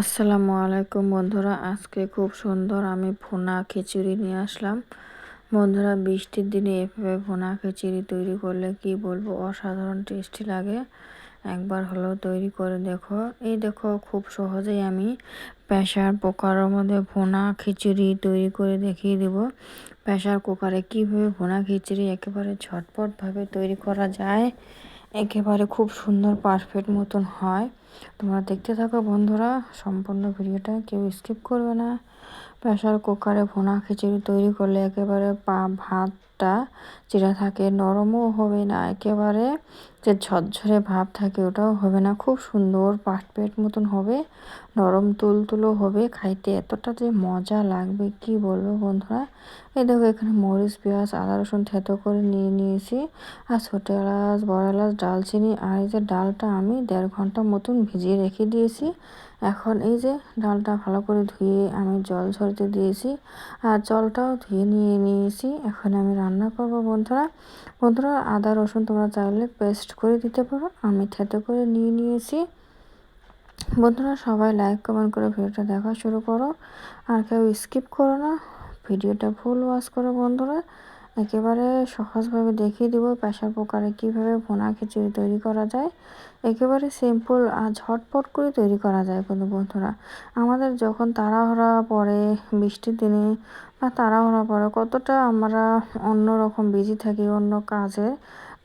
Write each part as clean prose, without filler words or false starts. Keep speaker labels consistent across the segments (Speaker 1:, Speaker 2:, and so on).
Speaker 1: আসসালামু আলাইকুম বন্ধুরা, আজকে খুব সুন্দর আমি ভুনা খিচুড়ি নিয়ে আসলাম। বন্ধুরা, বৃষ্টির দিনে এভাবে ভুনা খিচুড়ি তৈরি করলে কি বলবো, অসাধারণ টেস্টি লাগে। একবার হলেও তৈরি করে দেখো। এই দেখো, খুব সহজেই আমি প্রেসার কুকারের মধ্যে ভুনা খিচুড়ি তৈরি করে দেখিয়ে দেব। প্রেসার কুকারে কীভাবে ভুনা খিচুড়ি একেবারে ঝটপটভাবে তৈরি করা যায়, একেবারে খুব সুন্দর পারফেক্ট মতন হয়। তোমরা দেখতে থাকো বন্ধুরা, সম্পূর্ণ ভিডিওটা কেউ স্কিপ করবে না। প্রেসার কুকারে ভুনা খিচুড়ি তৈরি করলে একেবারে ভাতটা যেটা থাকে নরমও হবে না, একেবারে যে ঝরঝরে ভাব থাকে ওটাও হবে না, খুব সুন্দর পারফেক্ট মতন হবে, নরম তুলতুলো হবে। খাইতে এতটা যে মজা লাগবে কি বলবো বন্ধুরা। এই দেখো, এখানে মরিচ, পেঁয়াজ, আদা, রসুন থেতো করে নিয়ে নিয়েছি, আর ছোটো এলাচ, বড় এলাচ, ডালচিনি। আর এই যে ডালটা আমি 1.5 ঘন্টা মতন ভিজিয়ে রেখে দিয়েছি। এখন এই যে ডালটা ভালো করে ধুয়ে আমি জল ঝরতে দিয়েছি, আর জলটাও ধুয়ে নিয়ে নিয়েছি। এখন আমি রান্না করব বন্ধুরা। আদা রসুন তোমরা চাইলে পেস্ট করে দিতে পারো, আমি থেতো করে নিয়ে নিয়েছি। বন্ধুরা, সবাই লাইক কমেন্ট করে ভিডিওটা দেখা শুরু করো, আর কেউ স্কিপ করো না, ভিডিওটা ফুল ওয়াচ করো বন্ধুরা। একেবারে সহজভাবে দেখিয়ে দিব প্রেসার কুকারে কীভাবে ভুনা খিচুড়ি তৈরি করা যায়। একেবারে সিম্পল আর ঝটপট করে তৈরি করা যায়। কিন্তু বন্ধুরা, আমাদের যখন তাড়াহুড়া পড়ে বৃষ্টির দিনে, বা তাড়াহুড়া পড়ে কতটা আমরা অন্যরকম বিজি থাকি অন্য কাজে,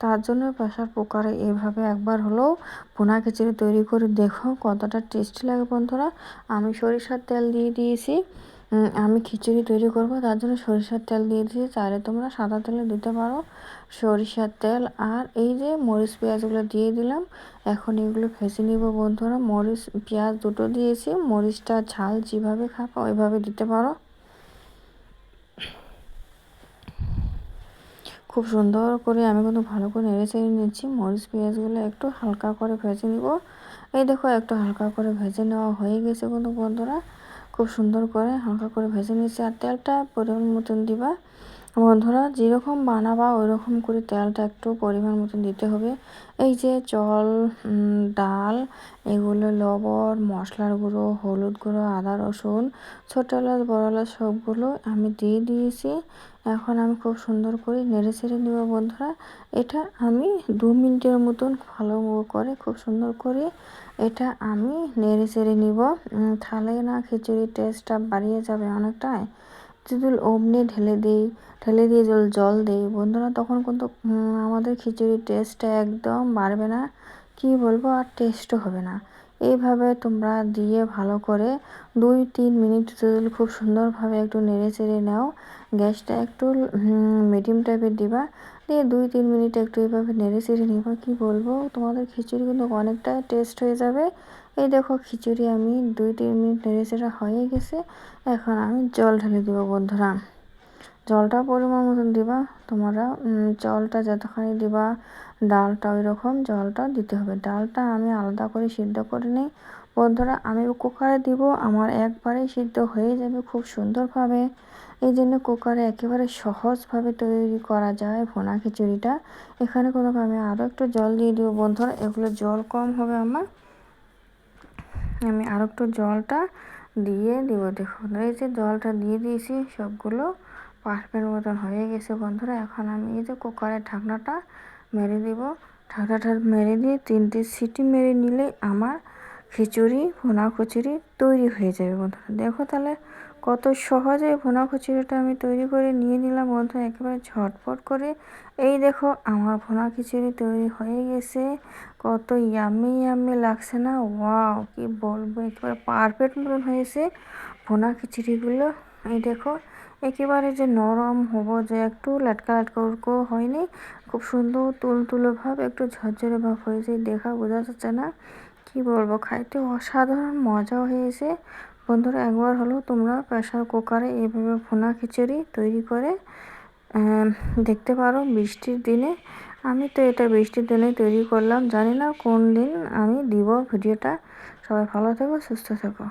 Speaker 1: তার জন্য প্রেসার কুকারে এভাবে একবার হলেও ভুনা খিচুড়ি তৈরি করে দেখো, কতটা টেস্টি লাগে বন্ধুরা। আমি সরিষার তেল দিয়ে দিয়েছি। আমি খিচুড়ি তৈরি করব, তার জন্য সরিষার তেল দিয়ে দিয়েছি। চাইলে তোমরা সাদা তেলে দিতে পারো, সরিষার তেল। আর এই যে মরিচ, পেঁয়াজগুলো দিয়ে দিলাম। এখন এগুলো ভেজে নিব বন্ধুরা। মরিচ পেঁয়াজ দুটো দিয়েছি, মরিচটা ঝাল যেভাবে খাবো ওইভাবে দিতে পারো। খুব সুন্দর করে আমি কিন্তু ভালো করে নেড়ে চেড়ে নিচ্ছি। মরিচ পেঁয়াজগুলো একটু হালকা করে ভেজে নিব। এই দেখো, একটু হালকা করে ভেজে নেওয়া হয়ে গেছে কিন্তু বন্ধুরা, খুব সুন্দর করে হালকা করে ভেজে নিচ্ছি। আর তেলটা পরিমাণ মতন দিবা বন্ধুরা, যেরকম বানাবা ওই রকম করে তেলটা একটু পরিমাণ মতন দিতে হবে। এই যে জল, ডাল, এগুলো লবণ, মশলার গুঁড়ো, হলুদ গুঁড়ো, আদা রসুন, ছোটো এলাচ, বড় এলাচ সবগুলো আমি দিয়ে দিয়েছি। এখন আমি খুব সুন্দর করে নেড়ে চেড়ে নেব বন্ধুরা। এটা আমি 2 মিনিটের মতন ভালো করে খুব সুন্দর করে এটা আমি নেড়ে চেড়ে নিব। তাহলে না খিচুড়ির টেস্টটা বাড়িয়ে যাবে অনেকটাই। যদি ওভনে ঢেলে দিয়ে জল দেই বন্ধুরা, তখন কিন্তু আমাদের খিচুড়ির টেস্টটা একদম বাড়বে না, কি বলবো, আর টেস্টও হবে না। এইভাবে তোমরা দিয়ে ভালো করে 2-3 মিনিট যদি খুব সুন্দরভাবে একটু নেড়ে চেড়ে নাও, গ্যাসটা একটু মিডিয়াম টাইপের দিবা, দিয়ে 2-3 মিনিট একটু এইভাবে নেড়ে চেড়ে নিবা। কি বলবো, তোমাদের খিচুড়ি কিন্তু অনেকটা টেস্ট হয়ে যাবে। এই দেখো, খিচুড়ি আমি 2-3 মিনিট নেড়ে চেড়ে হয়ে গেছে। এখন আমি জল ঢেলে দিব বন্ধুরা। জলটা পরিমাণ মতন দিবা তোমরা। জলটা যতখানি দিবা, ডালটা ওই রকম জলটা দিতে হবে। ডালটা আমি আলাদা করে সিদ্ধ করে নিই বন্ধুরা। আমি কুকারে দিব, আমার একবারেই সিদ্ধ হয়ে যাবে খুব সুন্দরভাবে। এই জন্য কুকারে একেবারে সহজভাবে তৈরি করা যায় ভুনা খিচুড়িটা। এখানে কোনো আমি আরও একটু জল দিয়ে দিব বন্ধুরা, এগুলো জল কম হবে আমার। আমি আরও একটু জলটা দিয়ে দিব। দেখুন, এই যে জলটা দিয়ে দিয়েছি, সবগুলো পারফেক্ট মতন হয়ে গেছে বন্ধুরা। এখন আমি এই যে কুকারের ঢাকনাটা মেরে দিব। ঢাকনাটা মেরে দিয়ে 3টে সিটি মেরে নিলে আমার ভুনা খিচুড়ি তৈরি হয়ে যাবে বন্ধুরা। দেখো তাহলে কত সহজে ভুনা খিচুড়িটা আমি তৈরি করে নিয়ে নিলাম বন্ধুরা, একেবারে ঝটপট করে। এই দেখো, আমার ভুনা খিচুড়ি তৈরি হয়ে গেছে। কত ইয়াম্মি ইয়াম্মি লাগছে না, ওয়াও কি বলবো, একেবারে পারফেক্ট মতন হয়েছে ভুনা খিচুড়িগুলো। এই দেখো, একেবারে যে নরম হবো, যে একটু লাটকা লাটকা হয়নি, খুব সুন্দর তুলতুলো ভাব, একটু ঝরঝরে ভাব হয়েছে, দেখা বোঝা যাচ্ছে না, কি বলবো, খাইতে অসাধারণ মজা হয়েছে বন্ধুরা। একবার হলো তোমরা প্রেসার কুকারে এইভাবে ভুনা খিচুড়ি তৈরি করে দেখতে পারো বৃষ্টির দিনে। আমি তো এটা বৃষ্টির দিনে তৈরি করলাম, জানি না কোন দিন আমি দিব ভিডিওটা। সবাই ভালো থেকো, সুস্থ থেকো।